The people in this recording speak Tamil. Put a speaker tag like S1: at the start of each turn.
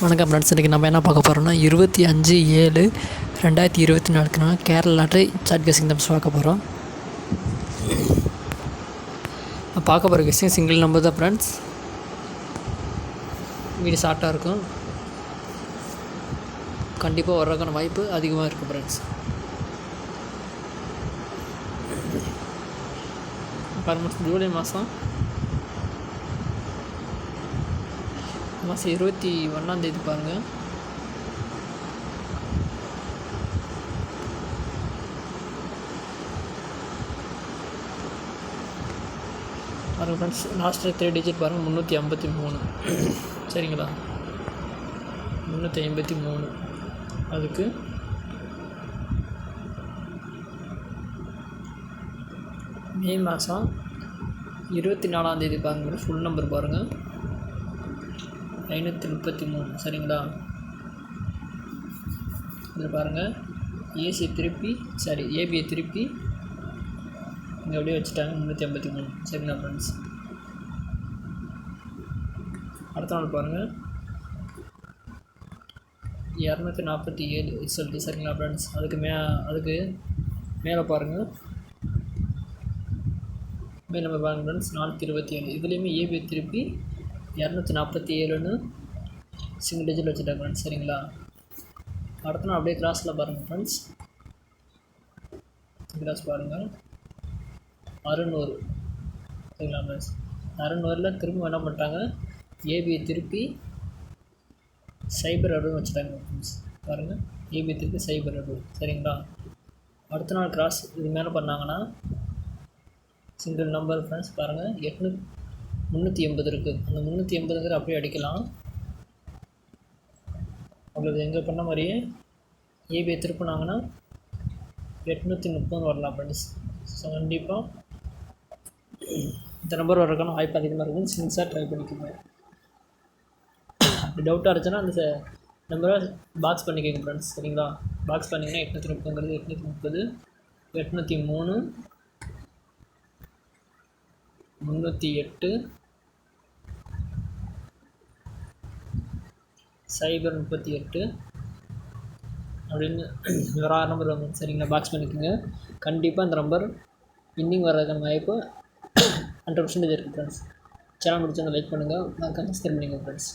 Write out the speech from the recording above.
S1: வணக்கம் ஃப்ரெண்ட்ஸ். இன்றைக்கி நம்ம என்ன பார்க்க போகிறோம்னா 25/7/2024 கேரளா லாட்ரி சாட் கெஸ்ஸிங் தான் பார்க்க போகிறோம். பார்க்க போகிற கெஸ்ஸிங் சிங்கிள் நம்பர் தான் ஃப்ரெண்ட்ஸ். வீடு ஷார்ட்டாக இருக்கும், கண்டிப்பாக வர்றதுக்கான வாய்ப்பு அதிகமாக இருக்குது ஃப்ரெண்ட்ஸ். ஜூலை மாதம் 21 பாருங்கள். பாருங்கள் ஃப்ரெண்ட்ஸ், லாஸ்ட்டில் 3 டிஜிட் பாருங்கள், 353. சரிங்களா, 353. அதுக்கு மே மாதம் 24 பாருங்கள். ஃபுல் நம்பர் பாருங்கள், 533. சரிங்களா, இதில் பாருங்கள் ஏபியை திருப்பி இங்கே அப்படியே வச்சுட்டாங்க, 353. சரிங்களா ஃப்ரெண்ட்ஸ். அடுத்த நாள் பாருங்கள் 247 ரிசல்ட்டு. சரிங்களா ஃப்ரெண்ட்ஸ். அதுக்கு மேலே பாருங்கள், மேலே நம்ம பாருங்கள் ஃப்ரெண்ட்ஸ் 427. இதுலேயுமே ஏபியை திருப்பி 247ன்னு சிங்கிள் டிஜிட் வச்சுட்டாங்க ஃப்ரெண்ட்ஸ். சரிங்களா. அடுத்த நாள் அப்படியே கிராஸில் பாருங்கள் ஃப்ரெண்ட்ஸ், கிராஸ் பாருங்கள் 600. சரிங்களா ஃப்ரெண்ட்ஸ். 600ல் திரும்ப என்ன பண்ணிட்டாங்க, ஏபியை திருப்பி சைபர் அடுன்னு வச்சுட்டாங்க ஃப்ரெண்ட்ஸ். பாருங்கள், ஏபியை திருப்பி சைபர் அடு. சரிங்களா. அடுத்த நாள் கிராஸ் இது மேலே பண்ணாங்கன்னா சிங்கிள் நம்பர் ஃப்ரெண்ட்ஸ். பாருங்கள் 380 இருக்குது. அந்த 380 அப்படியே அடிக்கலாம். உங்களுக்கு எங்கே பண்ண மாதிரியே ஏபியை திருப்பினாங்கன்னா 830 வரலாம் ஃப்ரெண்ட்ஸ். ஸோ கண்டிப்பாக இந்த நம்பர் வரக்கான வாய்ப்பு அதிகமாக இருக்கும். சின்ஸாக ட்ரை பண்ணிக்கோங்க. அப்படி டவுட்டாக இருந்துச்சுன்னா அந்த நம்பரை பாக்ஸ் பண்ணிக்கோங்க ஃப்ரெண்ட்ஸ். சரிங்களா. பாக்ஸ் பண்ணிங்கன்னா 830ங்கிறது 830, 803, 308, 038 அப்படின்னு வேறு 6 நம்பர் வாங்க. சரிங்களா. பாக்ஸ் பண்ணிக்கோங்க. கண்டிப்பாக இந்த நம்பர் இன்னிங் வர்றதுக்கான வாய்ப்பு 100% இருக்குது ஃப்ரெண்ட்ஸ். சேனல் முடிச்சவங்க லைக் பண்ணுங்கள், சப்ஸ்கிரைப் பண்ணிக்கோங்க ஃப்ரெண்ட்ஸ்.